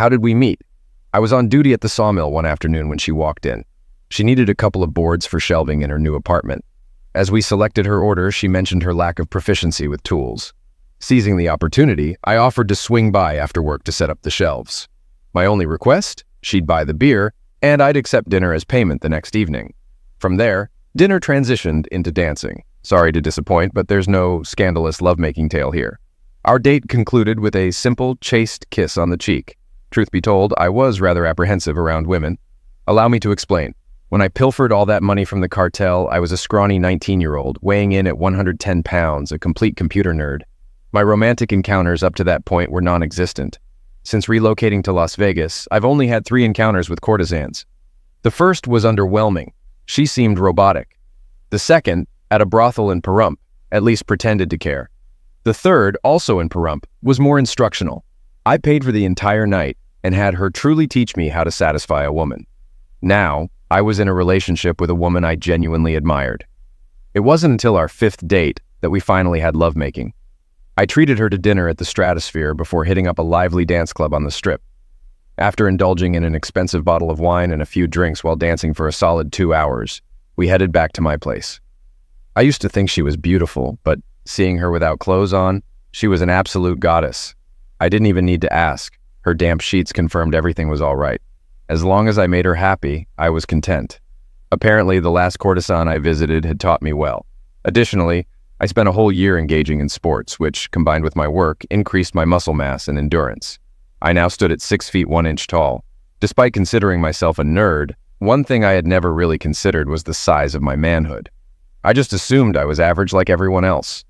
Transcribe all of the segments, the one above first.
How did we meet? I was on duty at the sawmill one afternoon when she walked in. She needed a couple of boards for shelving in her new apartment. As we selected her order, she mentioned her lack of proficiency with tools. Seizing the opportunity, I offered to swing by after work to set up the shelves. My only request? She'd buy the beer, and I'd accept dinner as payment the next evening. From there, dinner transitioned into dancing. Sorry to disappoint, but there's no scandalous lovemaking tale here. Our date concluded with a simple, chaste kiss on the cheek. Truth be told, I was rather apprehensive around women. Allow me to explain. When I pilfered all that money from the cartel, I was a scrawny 19-year-old, weighing in at 110 pounds, a complete computer nerd. My romantic encounters up to that point were non-existent. Since relocating to Las Vegas, I've only had 3 encounters with courtesans. The first was underwhelming. She seemed robotic. The second, at a brothel in Pahrump, at least pretended to care. The third, also in Pahrump, was more instructional. I paid for the entire night and had her truly teach me how to satisfy a woman. Now, I was in a relationship with a woman I genuinely admired. It wasn't until our 5th date that we finally had lovemaking. I treated her to dinner at the Stratosphere before hitting up a lively dance club on the Strip. After indulging in an expensive bottle of wine and a few drinks while dancing for a solid 2 hours, we headed back to my place. I used to think she was beautiful, but seeing her without clothes on, she was an absolute goddess. I didn't even need to ask. Her damp sheets confirmed everything was all right. As long as I made her happy, I was content. Apparently, the last courtesan I visited had taught me well. Additionally, I spent a whole year engaging in sports, which, combined with my work, increased my muscle mass and endurance. I now stood at 6 feet 1 inch tall. Despite considering myself a nerd, one thing I had never really considered was the size of my manhood. I just assumed I was average like everyone else.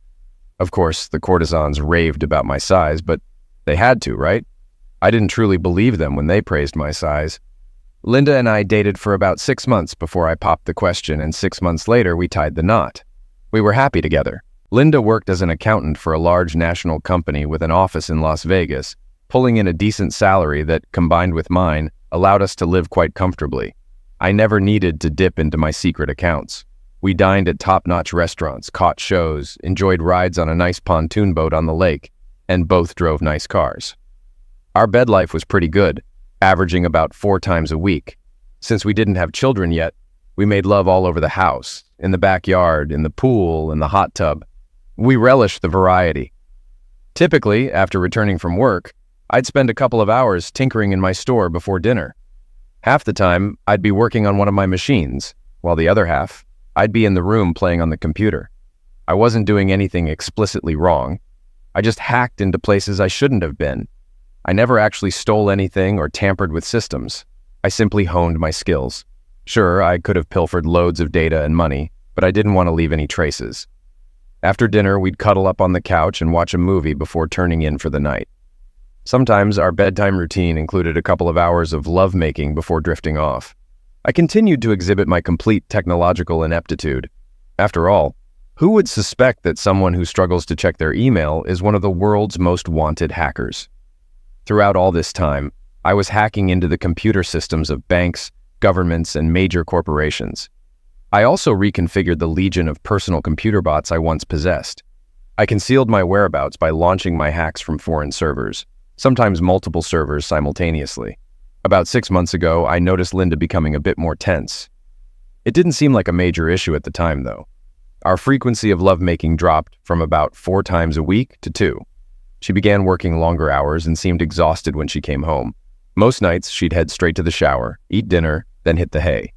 Of course, the courtesans raved about my size, but they had to, right? I didn't truly believe them when they praised my size. Linda and I dated for about 6 months before I popped the question, and 6 months later we tied the knot. We were happy together. Linda worked as an accountant for a large national company with an office in Las Vegas, pulling in a decent salary that, combined with mine, allowed us to live quite comfortably. I never needed to dip into my secret accounts. We dined at top-notch restaurants, caught shows, enjoyed rides on a nice pontoon boat on the lake, and both drove nice cars. Our bed life was pretty good, averaging about 4 times a week. Since we didn't have children yet, we made love all over the house, in the backyard, in the pool, in the hot tub. We relished the variety. Typically, after returning from work, I'd spend a couple of hours tinkering in my store before dinner. Half the time, I'd be working on one of my machines, while the other half, I'd be in the room playing on the computer. I wasn't doing anything explicitly wrong. I just hacked into places I shouldn't have been. I never actually stole anything or tampered with systems. I simply honed my skills. Sure, I could have pilfered loads of data and money, but I didn't want to leave any traces. After dinner, we'd cuddle up on the couch and watch a movie before turning in for the night. Sometimes our bedtime routine included a couple of hours of lovemaking before drifting off. I continued to exhibit my complete technological ineptitude. After all, who would suspect that someone who struggles to check their email is one of the world's most wanted hackers? Throughout all this time, I was hacking into the computer systems of banks, governments, and major corporations. I also reconfigured the legion of personal computer bots I once possessed. I concealed my whereabouts by launching my hacks from foreign servers, sometimes multiple servers simultaneously. About 6 months ago, I noticed Linda becoming a bit more tense. It didn't seem like a major issue at the time, though. Our frequency of lovemaking dropped from about 4 times a week to 2. She began working longer hours and seemed exhausted when she came home. Most nights, she'd head straight to the shower, eat dinner, then hit the hay.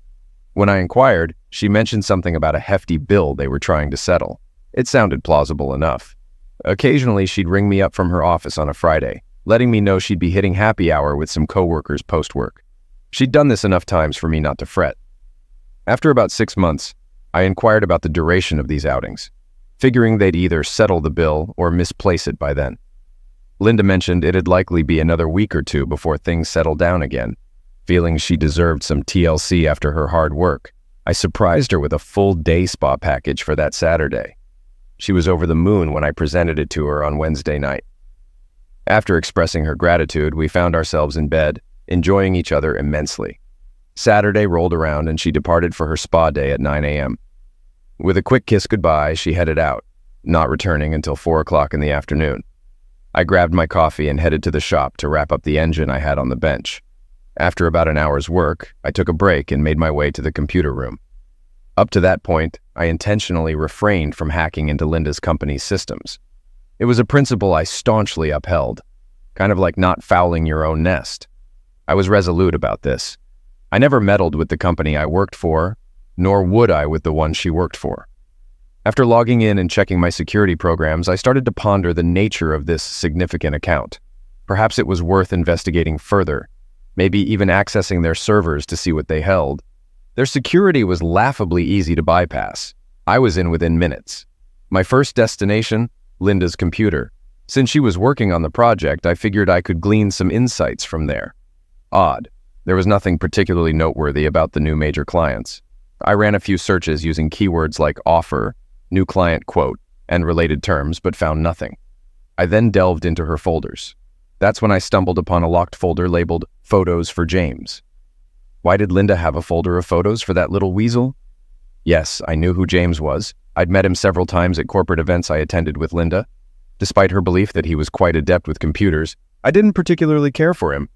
When I inquired, she mentioned something about a hefty bill they were trying to settle. It sounded plausible enough. Occasionally, she'd ring me up from her office on a Friday, letting me know she'd be hitting happy hour with some coworkers post-work. She'd done this enough times for me not to fret. After about 6 months, I inquired about the duration of these outings, figuring they'd either settle the bill or misplace it by then. Linda mentioned it'd likely be another week or 2 before things settled down again. Feeling she deserved some TLC after her hard work, I surprised her with a full day spa package for that Saturday. She was over the moon when I presented it to her on Wednesday night. After expressing her gratitude, we found ourselves in bed, enjoying each other immensely. Saturday rolled around and she departed for her spa day at 9 a.m. With a quick kiss goodbye, she headed out, not returning until 4 o'clock in the afternoon. I grabbed my coffee and headed to the shop to wrap up the engine I had on the bench. After about an hour's work, I took a break and made my way to the computer room. Up to that point, I intentionally refrained from hacking into Linda's company's systems. It was a principle I staunchly upheld, kind of like not fouling your own nest. I was resolute about this. I never meddled with the company I worked for, nor would I with the one she worked for. After logging in and checking my security programs, I started to ponder the nature of this significant account. Perhaps it was worth investigating further, maybe even accessing their servers to see what they held. Their security was laughably easy to bypass. I was in within minutes. My first destination, Linda's computer. Since she was working on the project, I figured I could glean some insights from there. Odd. There was nothing particularly noteworthy about the new major clients. I ran a few searches using keywords like offer, new client quote, and related terms, but found nothing. I then delved into her folders. That's when I stumbled upon a locked folder labeled Photos for James. Why did Linda have a folder of photos for that little weasel? Yes, I knew who James was. I'd met him several times at corporate events I attended with Linda. Despite her belief that he was quite adept with computers, I didn't particularly care for him.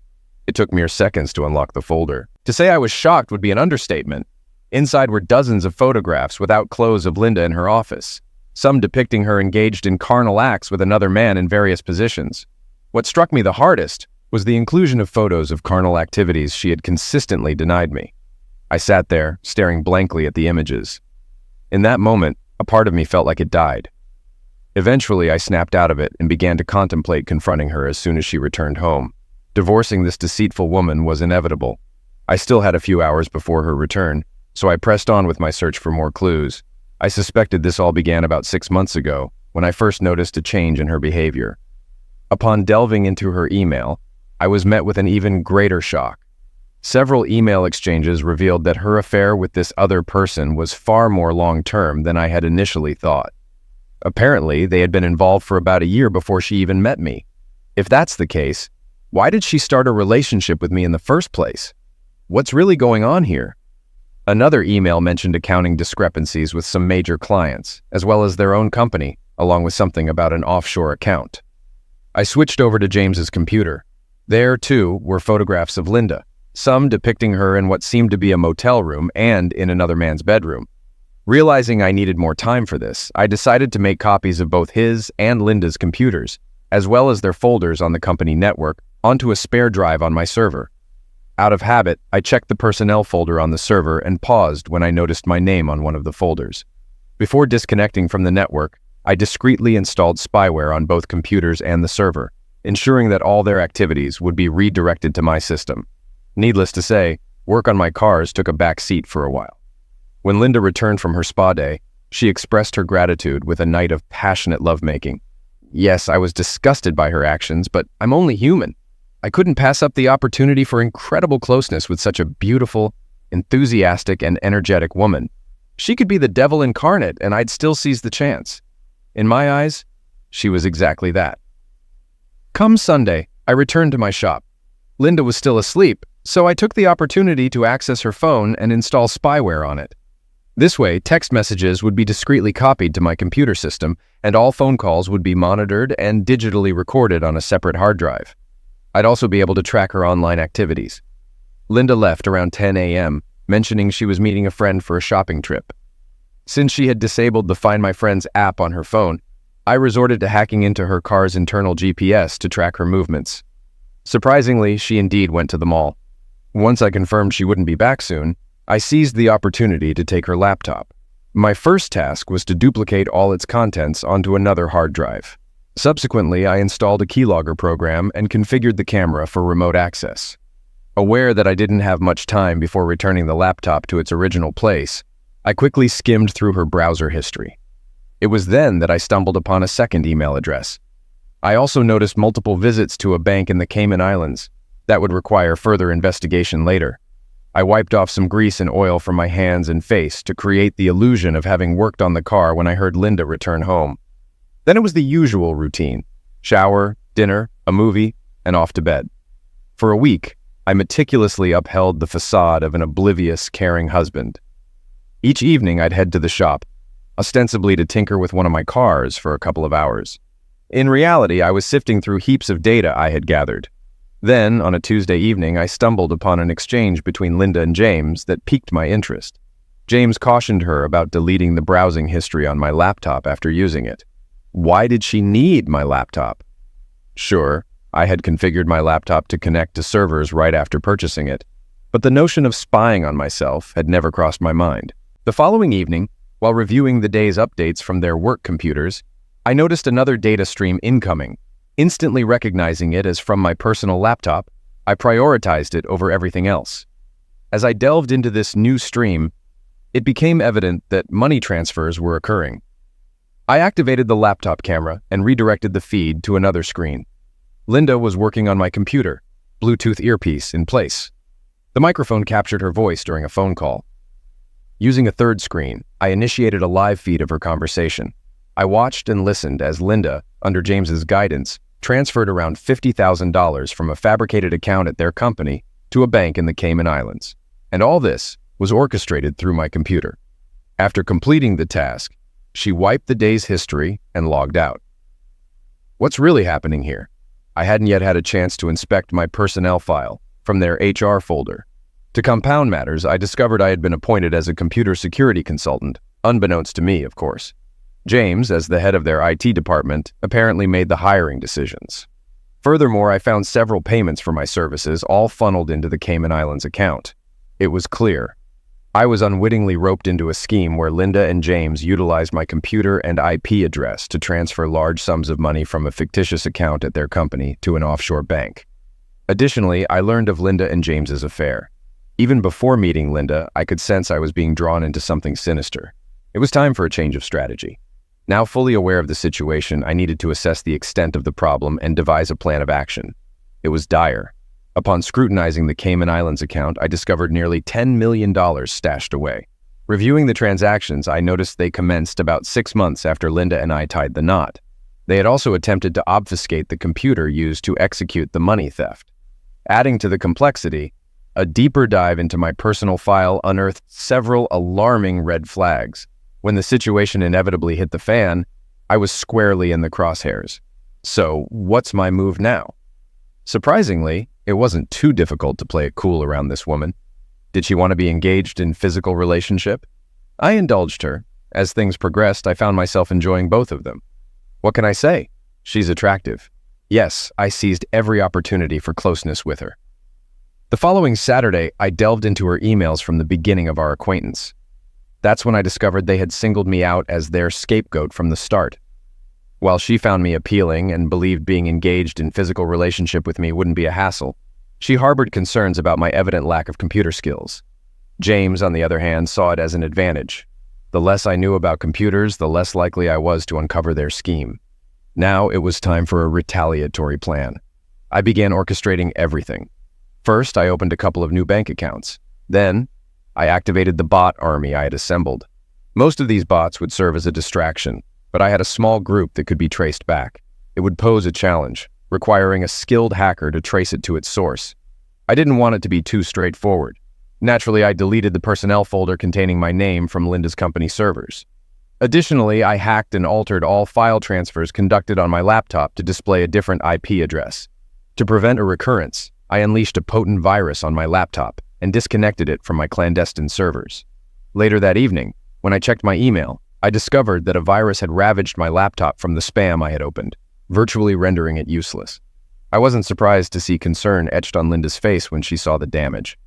It took mere seconds to unlock the folder. To say I was shocked would be an understatement. Inside were dozens of photographs without clothes of Linda in her office, some depicting her engaged in carnal acts with another man in various positions. What struck me the hardest was the inclusion of photos of carnal activities she had consistently denied me. I sat there, staring blankly at the images. In that moment, a part of me felt like it died. Eventually, I snapped out of it and began to contemplate confronting her as soon as she returned home. Divorcing this deceitful woman was inevitable. I still had a few hours before her return, so I pressed on with my search for more clues. I suspected this all began about 6 months ago, when I first noticed a change in her behavior. Upon delving into her email, I was met with an even greater shock. Several email exchanges revealed that her affair with this other person was far more long-term than I had initially thought. Apparently, they had been involved for about a year before she even met me. If that's the case, why did she start a relationship with me in the first place? What's really going on here? Another email mentioned accounting discrepancies with some major clients, as well as their own company, along with something about an offshore account. I switched over to James's computer. There, too, were photographs of Linda, some depicting her in what seemed to be a motel room and in another man's bedroom. Realizing I needed more time for this, I decided to make copies of both his and Linda's computers, as well as their folders on the company network, onto a spare drive on my server. Out of habit, I checked the personnel folder on the server and paused when I noticed my name on one of the folders. Before disconnecting from the network, I discreetly installed spyware on both computers and the server, ensuring that all their activities would be redirected to my system. Needless to say, work on my cars took a back seat for a while. When Linda returned from her spa day, she expressed her gratitude with a night of passionate lovemaking. Yes, I was disgusted by her actions, but I'm only human. I couldn't pass up the opportunity for incredible closeness with such a beautiful, enthusiastic, and energetic woman. She could be the devil incarnate, and I'd still seize the chance. In my eyes, she was exactly that. Come Sunday, I returned to my shop. Linda was still asleep, so I took the opportunity to access her phone and install spyware on it. This way, text messages would be discreetly copied to my computer system, and all phone calls would be monitored and digitally recorded on a separate hard drive. I'd also be able to track her online activities. Linda left around 10 a.m., mentioning she was meeting a friend for a shopping trip. Since she had disabled the Find My Friends app on her phone, I resorted to hacking into her car's internal GPS to track her movements. Surprisingly, she indeed went to the mall. Once I confirmed she wouldn't be back soon, I seized the opportunity to take her laptop. My first task was to duplicate all its contents onto another hard drive. Subsequently, I installed a keylogger program and configured the camera for remote access. Aware that I didn't have much time before returning the laptop to its original place, I quickly skimmed through her browser history. It was then that I stumbled upon a second email address. I also noticed multiple visits to a bank in the Cayman Islands. That would require further investigation later. I wiped off some grease and oil from my hands and face to create the illusion of having worked on the car when I heard Linda return home. Then it was the usual routine: shower, dinner, a movie, and off to bed. For a week, I meticulously upheld the facade of an oblivious, caring husband. Each evening I'd head to the shop, ostensibly to tinker with one of my cars for a couple of hours. In reality, I was sifting through heaps of data I had gathered. Then, on a Tuesday evening, I stumbled upon an exchange between Linda and James that piqued my interest. James cautioned her about deleting the browsing history on my laptop after using it. Why did she need my laptop? Sure, I had configured my laptop to connect to servers right after purchasing it, but the notion of spying on myself had never crossed my mind. The following evening, while reviewing the day's updates from their work computers, I noticed another data stream incoming. Instantly recognizing it as from my personal laptop, I prioritized it over everything else. As I delved into this new stream, it became evident that money transfers were occurring. I activated the laptop camera and redirected the feed to another screen. Linda was working on my computer, Bluetooth earpiece in place. The microphone captured her voice during a phone call. Using a third screen, I initiated a live feed of her conversation. I watched and listened as Linda, under James's guidance, transferred around $50,000 from a fabricated account at their company to a bank in the Cayman Islands. And all this was orchestrated through my computer. After completing the task, she wiped the day's history and logged out. What's really happening here? I hadn't yet had a chance to inspect my personnel file from their HR folder. To compound matters, I discovered I had been appointed as a computer security consultant, unbeknownst to me, of course. James, as the head of their IT department, apparently made the hiring decisions. Furthermore, I found several payments for my services all funneled into the Cayman Islands account. It was clear. I was unwittingly roped into a scheme where Linda and James utilized my computer and IP address to transfer large sums of money from a fictitious account at their company to an offshore bank. Additionally, I learned of Linda and James's affair. Even before meeting Linda, I could sense I was being drawn into something sinister. It was time for a change of strategy. Now fully aware of the situation, I needed to assess the extent of the problem and devise a plan of action. It was dire. Upon scrutinizing the Cayman Islands account, I discovered nearly $10 million stashed away. Reviewing the transactions, I noticed they commenced about 6 months after Linda and I tied the knot. They had also attempted to obfuscate the computer used to execute the money theft. Adding to the complexity, a deeper dive into my personal file unearthed several alarming red flags. When the situation inevitably hit the fan, I was squarely in the crosshairs. So, what's my move now? Surprisingly, it wasn't too difficult to play it cool around this woman. Did she want to be engaged in physical relationship? I indulged her. As things progressed, I found myself enjoying both of them. What can I say? She's attractive. Yes, I seized every opportunity for closeness with her. The following Saturday, I delved into her emails from the beginning of our acquaintance. That's when I discovered they had singled me out as their scapegoat from the start. While she found me appealing and believed being engaged in physical relationship with me wouldn't be a hassle, she harbored concerns about my evident lack of computer skills. James, on the other hand, saw it as an advantage. The less I knew about computers, the less likely I was to uncover their scheme. Now it was time for a retaliatory plan. I began orchestrating everything. First, I opened a couple of new bank accounts. Then, I activated the bot army I had assembled. Most of these bots would serve as a distraction, but I had a small group that could be traced back. It would pose a challenge, requiring a skilled hacker to trace it to its source. I didn't want it to be too straightforward. Naturally, I deleted the personnel folder containing my name from Linda's company servers. Additionally, I hacked and altered all file transfers conducted on my laptop to display a different IP address. To prevent a recurrence, I unleashed a potent virus on my laptop and disconnected it from my clandestine servers. Later that evening, when I checked my email, I discovered that a virus had ravaged my laptop from the spam I had opened, virtually rendering it useless. I wasn't surprised to see concern etched on Linda's face when she saw the damage.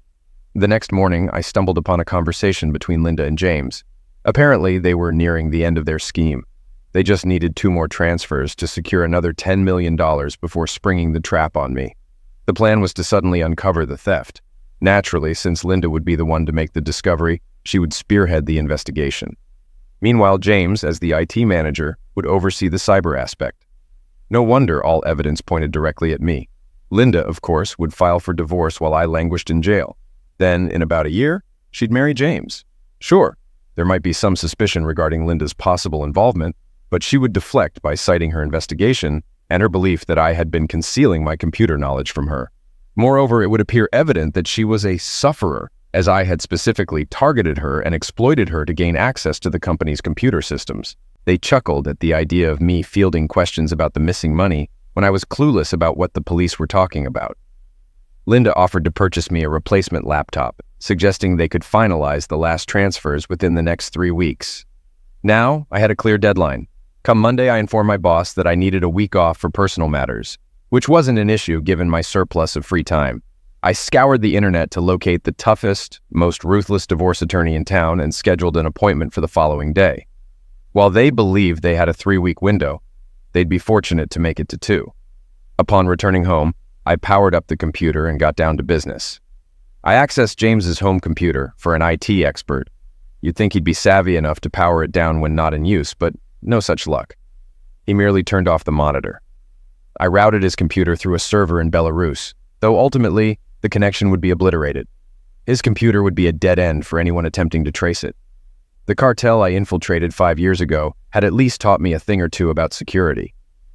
The next morning, I stumbled upon a conversation between Linda and James. Apparently, they were nearing the end of their scheme. They just needed 2 more transfers to secure another $10 million before springing the trap on me. The plan was to suddenly uncover the theft. Naturally, since Linda would be the one to make the discovery, she would spearhead the investigation. Meanwhile, James, as the IT manager, would oversee the cyber aspect. No wonder all evidence pointed directly at me. Linda, of course, would file for divorce while I languished in jail. Then, in about a year, she'd marry James. Sure, there might be some suspicion regarding Linda's possible involvement, but she would deflect by citing her investigation and her belief that I had been concealing my computer knowledge from her. Moreover, it would appear evident that she was a sufferer, as I had specifically targeted her and exploited her to gain access to the company's computer systems. They chuckled at the idea of me fielding questions about the missing money when I was clueless about what the police were talking about. Linda offered to purchase me a replacement laptop, suggesting they could finalize the last transfers within the next 3 weeks. Now, I had a clear deadline. Come Monday, I informed my boss that I needed a week off for personal matters, which wasn't an issue given my surplus of free time. I scoured the internet to locate the toughest, most ruthless divorce attorney in town and scheduled an appointment for the following day. While they believed they had a 3-week window, they'd be fortunate to make it to 2. Upon returning home, I powered up the computer and got down to business. I accessed James's home computer for an IT expert. You'd think he'd be savvy enough to power it down when not in use, but no such luck. He merely turned off the monitor. I routed his computer through a server in Belarus, though ultimately the connection would be obliterated. His computer would be a dead end for anyone attempting to trace it. The cartel I infiltrated 5 years ago had at least taught me a thing or two about security.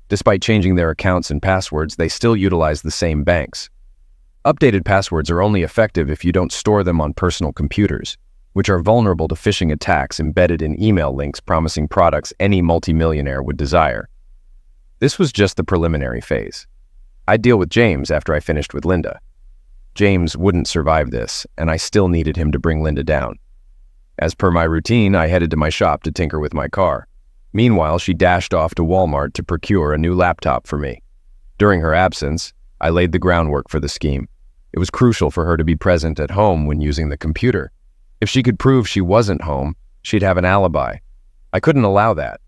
Despite changing their accounts and passwords, they still utilize the same banks. Updated passwords are only effective if you don't store them on personal computers, which are vulnerable to phishing attacks embedded in email links promising products any multimillionaire would desire. This was just the preliminary phase. I'd deal with James after I finished with Linda. James wouldn't survive this, and I still needed him to bring Linda down. As per my routine, I headed to my shop to tinker with my car. Meanwhile, she dashed off to Walmart to procure a new laptop for me. During her absence, I laid the groundwork for the scheme. It was crucial for her to be present at home when using the computer. If she could prove she wasn't home, she'd have an alibi. I couldn't allow that.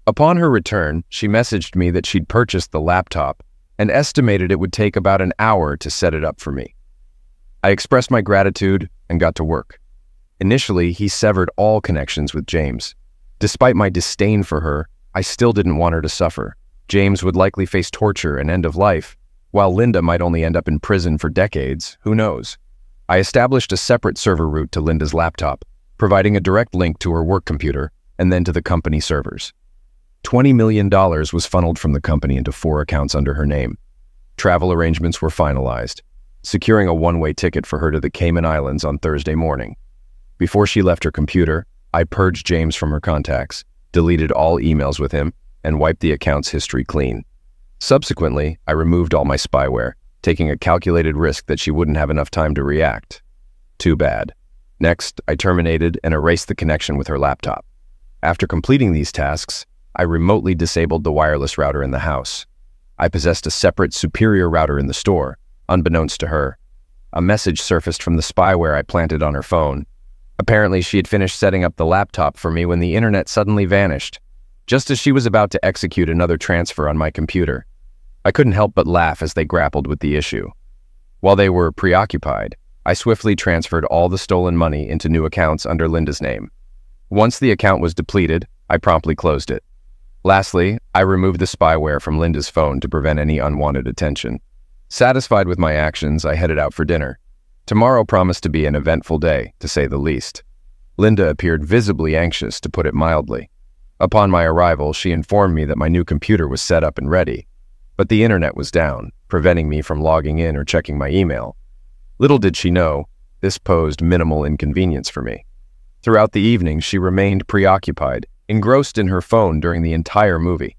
Upon her return, she messaged me that she'd purchased the laptop and estimated it would take about an hour to set it up for me. I expressed my gratitude and got to work. Initially, he severed all connections with James. Despite my disdain for her, I still didn't want her to suffer. James would likely face torture and end of life, while Linda might only end up in prison for decades, who knows. I established a separate server route to Linda's laptop, providing a direct link to her work computer and then to the company servers. $20 million was funneled from the company into 4 accounts under her name. Travel arrangements were finalized, securing a one-way ticket for her to the Cayman Islands on Thursday morning. Before she left her computer, I purged James from her contacts, deleted all emails with him, and wiped the account's history clean. Subsequently, I removed all my spyware, taking a calculated risk that she wouldn't have enough time to react. Too bad. Next, I terminated and erased the connection with her laptop. After completing these tasks, I remotely disabled the wireless router in the house. I possessed a separate superior router in the store, unbeknownst to her. A message surfaced from the spyware I planted on her phone. Apparently, she had finished setting up the laptop for me when the internet suddenly vanished, just as she was about to execute another transfer on my computer. I couldn't help but laugh as they grappled with the issue. While they were preoccupied, I swiftly transferred all the stolen money into new accounts under Linda's name. Once the account was depleted, I promptly closed it. Lastly, I removed the spyware from Linda's phone to prevent any unwanted attention. Satisfied with my actions, I headed out for dinner. Tomorrow promised to be an eventful day, to say the least. Linda appeared visibly anxious, to put it mildly. Upon my arrival, she informed me that my new computer was set up and ready, but the internet was down, preventing me from logging in or checking my email. Little did she know, this posed minimal inconvenience for me. Throughout the evening, she remained preoccupied, engrossed in her phone during the entire movie.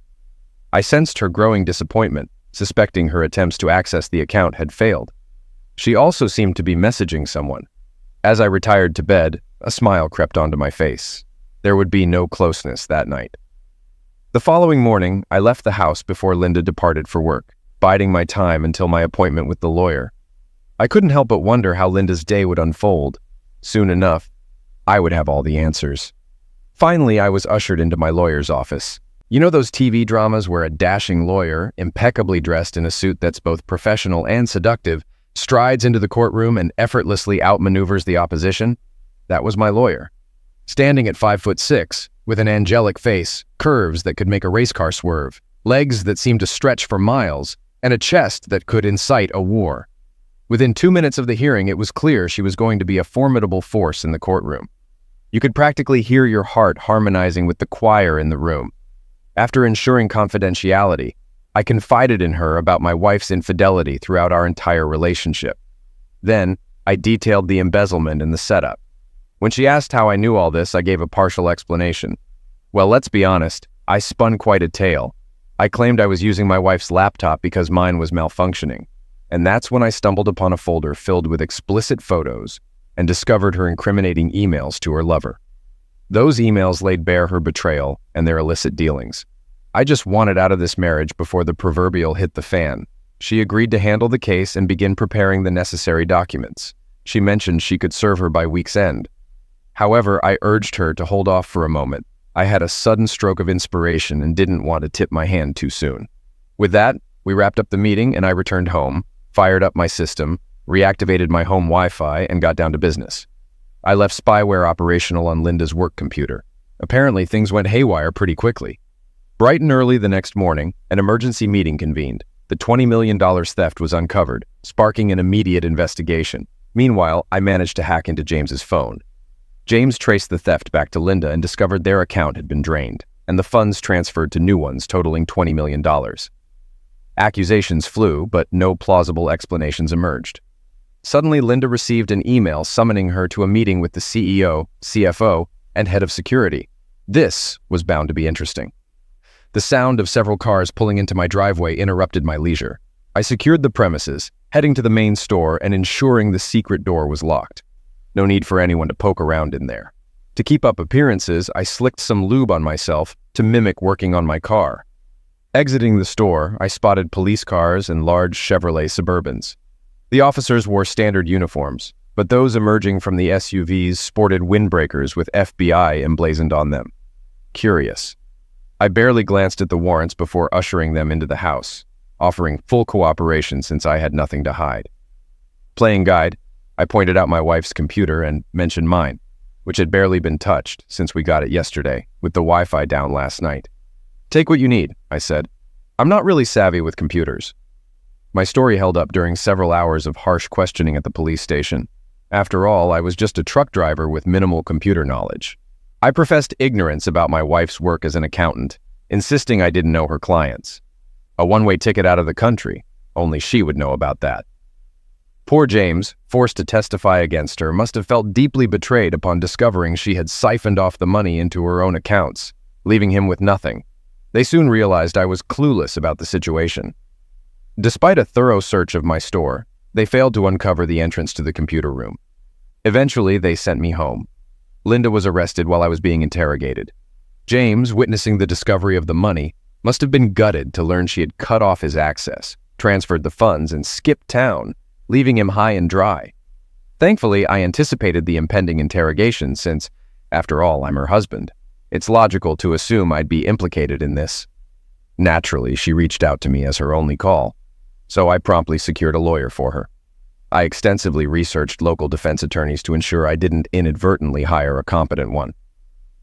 I sensed her growing disappointment, suspecting her attempts to access the account had failed. She also seemed to be messaging someone. As I retired to bed, a smile crept onto my face. There would be no closeness that night. The following morning, I left the house before Linda departed for work, biding my time until my appointment with the lawyer. I couldn't help but wonder how Linda's day would unfold. Soon enough, I would have all the answers. Finally, I was ushered into my lawyer's office. You know those TV dramas where a dashing lawyer, impeccably dressed in a suit that's both professional and seductive, strides into the courtroom and effortlessly outmaneuvers the opposition? That was my lawyer. Standing at 5'6", with an angelic face, curves that could make a race car swerve, legs that seemed to stretch for miles, and a chest that could incite a war. Within 2 minutes of the hearing, it was clear she was going to be a formidable force in the courtroom. You could practically hear your heart harmonizing with the choir in the room. After ensuring confidentiality, I confided in her about my wife's infidelity throughout our entire relationship. Then, I detailed the embezzlement and the setup. When she asked how I knew all this, I gave a partial explanation. Well, let's be honest, I spun quite a tale. I claimed I was using my wife's laptop because mine was malfunctioning. And that's when I stumbled upon a folder filled with explicit photos and discovered her incriminating emails to her lover. Those emails laid bare her betrayal and their illicit dealings. I just wanted out of this marriage before the proverbial hit the fan. She agreed to handle the case and begin preparing the necessary documents. She mentioned she could serve her by week's end. However, I urged her to hold off for a moment. I had a sudden stroke of inspiration and didn't want to tip my hand too soon. With that, we wrapped up the meeting and I returned home, fired up my system, reactivated my home Wi-Fi, and got down to business. I left spyware operational on Linda's work computer. Apparently, things went haywire pretty quickly. Bright and early the next morning, an emergency meeting convened. The $20 million theft was uncovered, sparking an immediate investigation. Meanwhile, I managed to hack into James's phone. James traced the theft back to Linda and discovered their account had been drained, and the funds transferred to new ones totaling $20 million. Accusations flew, but no plausible explanations emerged. Suddenly, Linda received an email summoning her to a meeting with the CEO, CFO, and head of security. This was bound to be interesting. The sound of several cars pulling into my driveway interrupted my leisure. I secured the premises, heading to the main store and ensuring the secret door was locked. No need for anyone to poke around in there. To keep up appearances, I slicked some lube on myself to mimic working on my car. Exiting the store, I spotted police cars and large Chevrolet Suburbans. The officers wore standard uniforms, but those emerging from the SUVs sported windbreakers with FBI emblazoned on them. Curious. I barely glanced at the warrants before ushering them into the house, offering full cooperation since I had nothing to hide. Playing guide, I pointed out my wife's computer and mentioned mine, which had barely been touched since we got it yesterday, with the Wi-Fi down last night. Take what you need, I said. I'm not really savvy with computers. My story held up during several hours of harsh questioning at the police station. After all, I was just a truck driver with minimal computer knowledge. I professed ignorance about my wife's work as an accountant, insisting I didn't know her clients. A one-way ticket out of the country, only she would know about that. Poor James, forced to testify against her, must have felt deeply betrayed upon discovering she had siphoned off the money into her own accounts, leaving him with nothing. They soon realized I was clueless about the situation. Despite a thorough search of my store, they failed to uncover the entrance to the computer room. Eventually, they sent me home. Linda was arrested while I was being interrogated. James, witnessing the discovery of the money, must have been gutted to learn she had cut off his access, transferred the funds, and skipped town, leaving him high and dry. Thankfully, I anticipated the impending interrogation since, after all, I'm her husband. It's logical to assume I'd be implicated in this. Naturally, she reached out to me as her only call, so I promptly secured a lawyer for her. I extensively researched local defense attorneys to ensure I didn't inadvertently hire a competent one.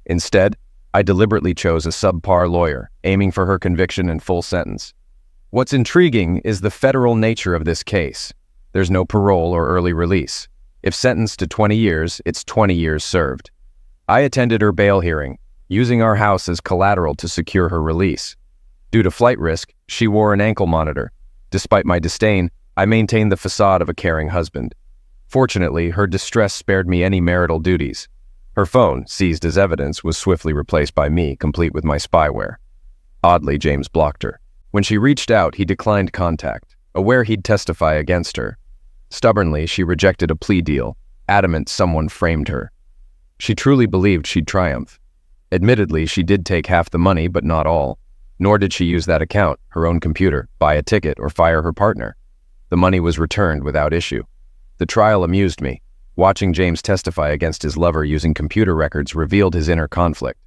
Instead, I deliberately chose a subpar lawyer, aiming for her conviction and full sentence. What's intriguing is the federal nature of this case. There's no parole or early release. If sentenced to 20 years, it's 20 years served. I attended her bail hearing, using our house as collateral to secure her release. Due to flight risk, she wore an ankle monitor. Despite my disdain, I maintained the facade of a caring husband. Fortunately, her distress spared me any marital duties. Her phone, seized as evidence, was swiftly replaced by me, complete with my spyware. Oddly, James blocked her. When she reached out, he declined contact, aware he'd testify against her. Stubbornly, she rejected a plea deal, adamant someone framed her. She truly believed she'd triumph. Admittedly, she did take half the money, but not all. Nor did she use that account, her own computer, buy a ticket, or fire her partner. The money was returned without issue. The trial amused me. Watching James testify against his lover using computer records revealed his inner conflict.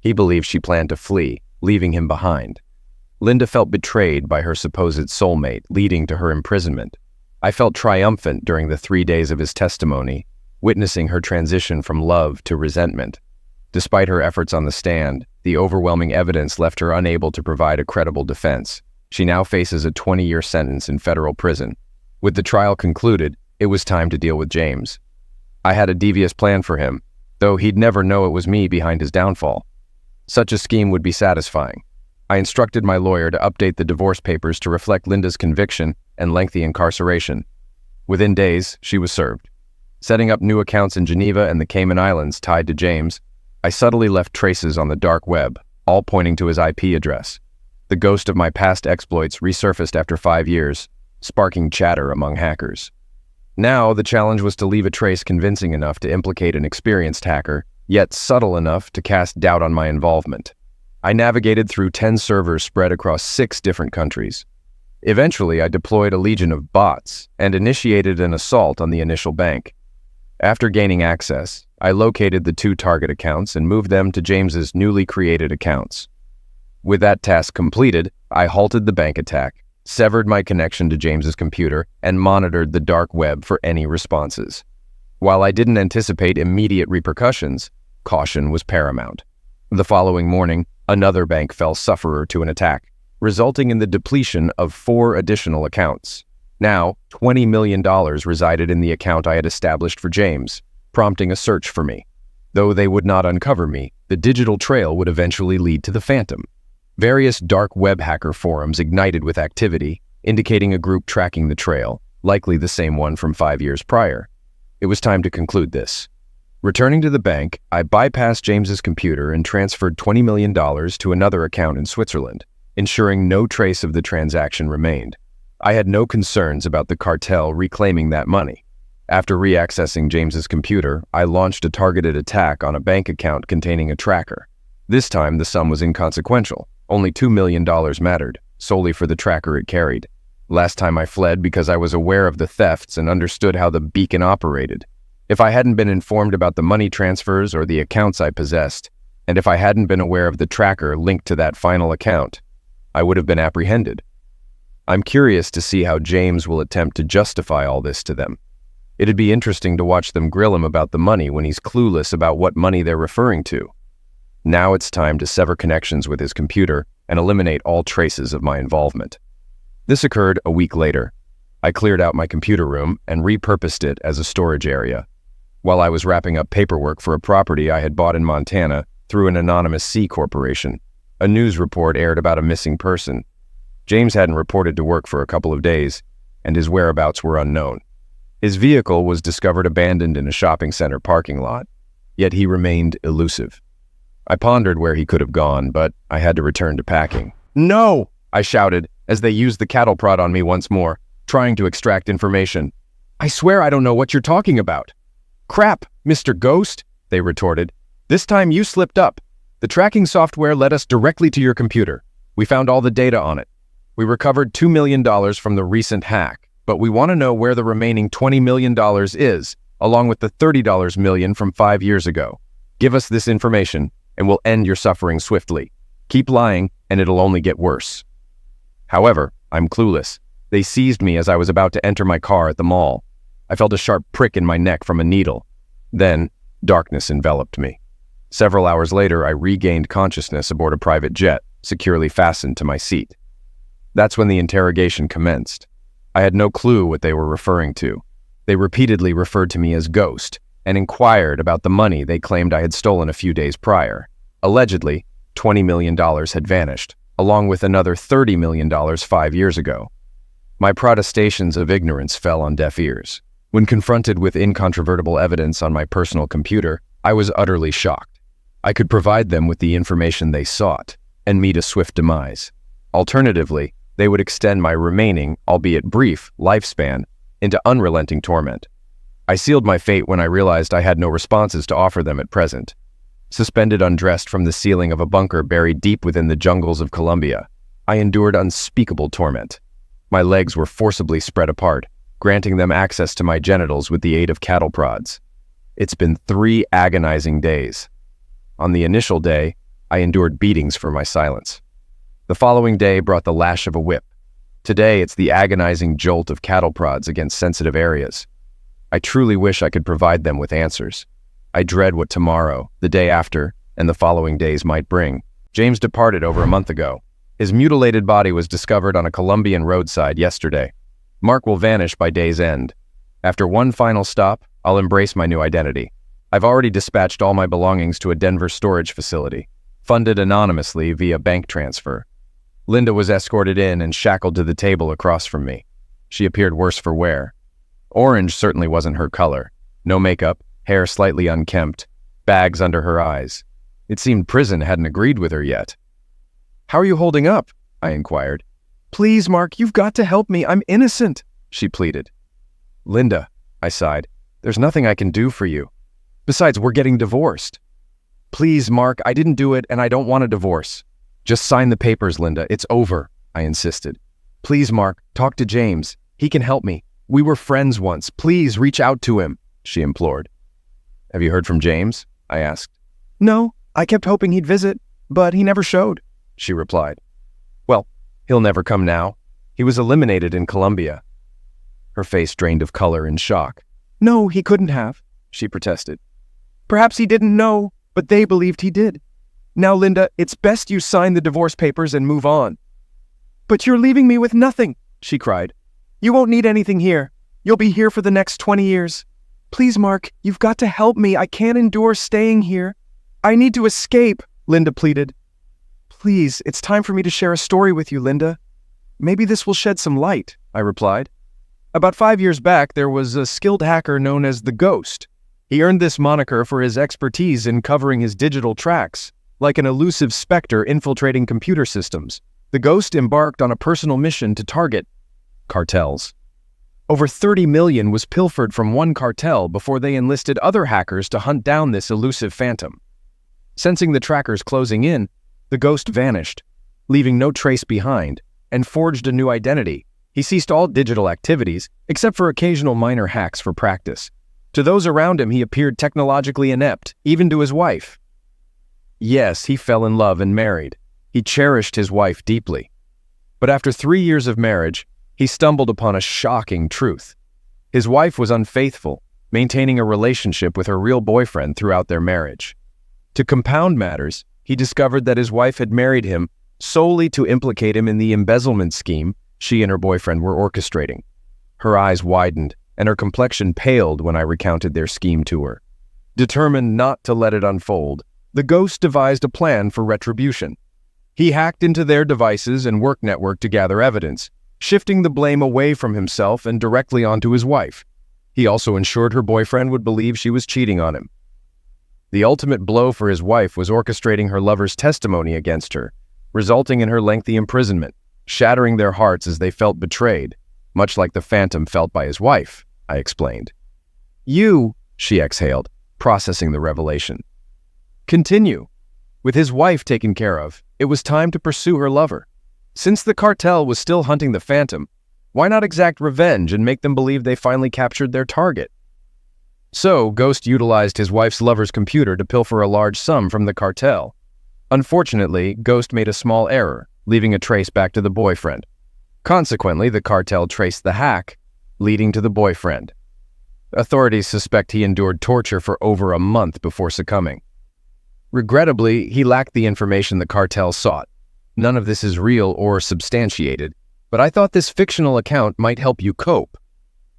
He believed she planned to flee, leaving him behind. Linda felt betrayed by her supposed soulmate, leading to her imprisonment. I felt triumphant during the 3 days of his testimony, witnessing her transition from love to resentment. Despite her efforts on the stand, the overwhelming evidence left her unable to provide a credible defense. She now faces a 20-year sentence in federal prison. With the trial concluded, it was time to deal with James. I had a devious plan for him, though he'd never know it was me behind his downfall. Such a scheme would be satisfying. I instructed my lawyer to update the divorce papers to reflect Linda's conviction and lengthy incarceration. Within days, she was served. Setting up new accounts in Geneva and the Cayman Islands tied to James, I subtly left traces on the dark web, all pointing to his IP address. The ghost of my past exploits resurfaced after 5 years, sparking chatter among hackers. Now, the challenge was to leave a trace convincing enough to implicate an experienced hacker, yet subtle enough to cast doubt on my involvement. I navigated through 10 servers spread across 6 different countries. Eventually, I deployed a legion of bots and initiated an assault on the initial bank. After gaining access, I located the 2 target accounts and moved them to James's newly created accounts. With that task completed, I halted the bank attack, severed my connection to James's computer, and monitored the dark web for any responses. While I didn't anticipate immediate repercussions, caution was paramount. The following morning, another bank fell sufferer to an attack, resulting in the depletion of 4 additional accounts. Now, $20 million resided in the account I had established for James, prompting a search for me. Though they would not uncover me, the digital trail would eventually lead to the Phantom. Various dark web hacker forums ignited with activity, indicating a group tracking the trail, likely the same one from 5 years prior. It was time to conclude this. Returning to the bank, I bypassed James's computer and transferred $20 million to another account in Switzerland, ensuring no trace of the transaction remained. I had no concerns about the cartel reclaiming that money. After reaccessing James's computer, I launched a targeted attack on a bank account containing a tracker. This time, the sum was inconsequential. Only $2 million mattered, solely for the tracker it carried. Last time I fled because I was aware of the thefts and understood how the beacon operated. If I hadn't been informed about the money transfers or the accounts I possessed, and if I hadn't been aware of the tracker linked to that final account, I would have been apprehended. I'm curious to see how James will attempt to justify all this to them. It'd be interesting to watch them grill him about the money when he's clueless about what money they're referring to. Now it's time to sever connections with his computer and eliminate all traces of my involvement. This occurred a week later. I cleared out my computer room and repurposed it as a storage area. While I was wrapping up paperwork for a property I had bought in Montana through an anonymous C corporation, a news report aired about a missing person. James hadn't reported to work for a couple of days, and his whereabouts were unknown. His vehicle was discovered abandoned in a shopping center parking lot, yet he remained elusive. I pondered where he could have gone, but I had to return to packing. "No!" I shouted as they used the cattle prod on me once more, trying to extract information. "I swear I don't know what you're talking about." "Crap, Mr. Ghost," they retorted. "This time you slipped up. The tracking software led us directly to your computer. We found all the data on it. We recovered $2 million from the recent hack, but we want to know where the remaining $20 million is, along with the $30 million from 5 years ago. Give us this information, and we'll end your suffering swiftly. Keep lying, and it'll only get worse." However, I'm clueless. They seized me as I was about to enter my car at the mall. I felt a sharp prick in my neck from a needle. Then, darkness enveloped me. Several hours later, I regained consciousness aboard a private jet, securely fastened to my seat. That's when the interrogation commenced. I had no clue what they were referring to. They repeatedly referred to me as Ghost, and inquired about the money they claimed I had stolen a few days prior. Allegedly, $20 million had vanished, along with another $30 million 5 years ago. My protestations of ignorance fell on deaf ears. When confronted with incontrovertible evidence on my personal computer, I was utterly shocked. I could provide them with the information they sought, and meet a swift demise. Alternatively, they would extend my remaining, albeit brief, lifespan into unrelenting torment. I sealed my fate when I realized I had no responses to offer them at present. Suspended undressed from the ceiling of a bunker buried deep within the jungles of Colombia, I endured unspeakable torment. My legs were forcibly spread apart, granting them access to my genitals with the aid of cattle prods. It's been 3 agonizing days. On the initial day, I endured beatings for my silence. The following day brought the lash of a whip. Today, it's the agonizing jolt of cattle prods against sensitive areas. I truly wish I could provide them with answers. I dread what tomorrow, the day after, and the following days might bring. James departed over a month ago. His mutilated body was discovered on a Colombian roadside yesterday. Mark will vanish by day's end. After one final stop, I'll embrace my new identity. I've already dispatched all my belongings to a Denver storage facility, funded anonymously via bank transfer. Linda was escorted in and shackled to the table across from me. She appeared worse for wear. Orange certainly wasn't her color. No makeup, hair slightly unkempt, bags under her eyes. It seemed prison hadn't agreed with her yet. "How are you holding up?" I inquired. "Please, Mark, you've got to help me. I'm innocent," she pleaded. "Linda," I sighed, "there's nothing I can do for you. Besides, we're getting divorced." "Please, Mark, I didn't do it and I don't want a divorce." "Just sign the papers, Linda. It's over," I insisted. "Please, Mark, talk to James. He can help me. We were friends once. Please reach out to him," she implored. "Have you heard from James?" I asked. "No, I kept hoping he'd visit, but he never showed," she replied. "Well, he'll never come now. He was eliminated in Colombia." Her face drained of color in shock. "No, he couldn't have," she protested. "Perhaps he didn't know, but they believed he did. Now, Linda, it's best you sign the divorce papers and move on." "But you're leaving me with nothing," she cried. "You won't need anything here. You'll be here for the next 20 years. Please, Mark, you've got to help me. I can't endure staying here. I need to escape," Linda pleaded. "Please, it's time for me to share a story with you, Linda. Maybe this will shed some light," I replied. "About 5 years back, there was a skilled hacker known as the Ghost. He earned this moniker for his expertise in covering his digital tracks. Like an elusive specter infiltrating computer systems, the Ghost embarked on a personal mission to target cartels. Over 30 million was pilfered from one cartel before they enlisted other hackers to hunt down this elusive phantom. Sensing the trackers closing in, the Ghost vanished, leaving no trace behind, and forged a new identity. He ceased all digital activities, except for occasional minor hacks for practice. To those around him, he appeared technologically inept, even to his wife. Yes, he fell in love and married. He cherished his wife deeply. But after 3 years of marriage, he stumbled upon a shocking truth. His wife was unfaithful, maintaining a relationship with her real boyfriend throughout their marriage. To compound matters, he discovered that his wife had married him solely to implicate him in the embezzlement scheme she and her boyfriend were orchestrating. Her eyes widened, and her complexion paled when I recounted their scheme to her. Determined not to let it unfold, the Ghost devised a plan for retribution. He hacked into their devices and work network to gather evidence, shifting the blame away from himself and directly onto his wife. He also ensured her boyfriend would believe she was cheating on him. The ultimate blow for his wife was orchestrating her lover's testimony against her, resulting in her lengthy imprisonment, shattering their hearts as they felt betrayed, much like the phantom felt by his wife, I explained. "You," she exhaled, processing the revelation. "Continue. With his wife taken care of, it was time to pursue her lover. Since the cartel was still hunting the phantom, why not exact revenge and make them believe they finally captured their target? So, Ghost utilized his wife's lover's computer to pilfer a large sum from the cartel. Unfortunately, Ghost made a small error, leaving a trace back to the boyfriend. Consequently, the cartel traced the hack, leading to the boyfriend. Authorities suspect he endured torture for over a month before succumbing. Regrettably, he lacked the information the cartel sought. None of this is real or substantiated, but I thought this fictional account might help you cope.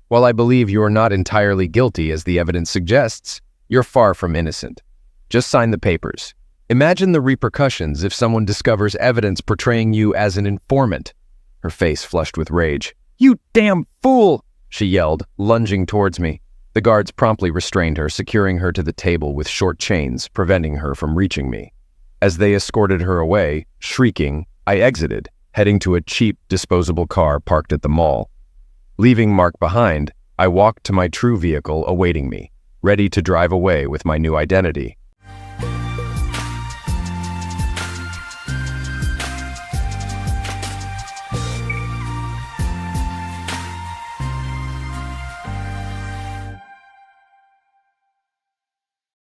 While I believe you are not entirely guilty as the evidence suggests, you're far from innocent. Just sign the papers. Imagine the repercussions if someone discovers evidence portraying you as an informant." Her face flushed with rage. "You damn fool!" she yelled, lunging towards me. The guards promptly restrained her, securing her to the table with short chains, preventing her from reaching me. As they escorted her away, shrieking, I exited, heading to a cheap, disposable car parked at the mall. Leaving Mark behind, I walked to my true vehicle awaiting me, ready to drive away with my new identity.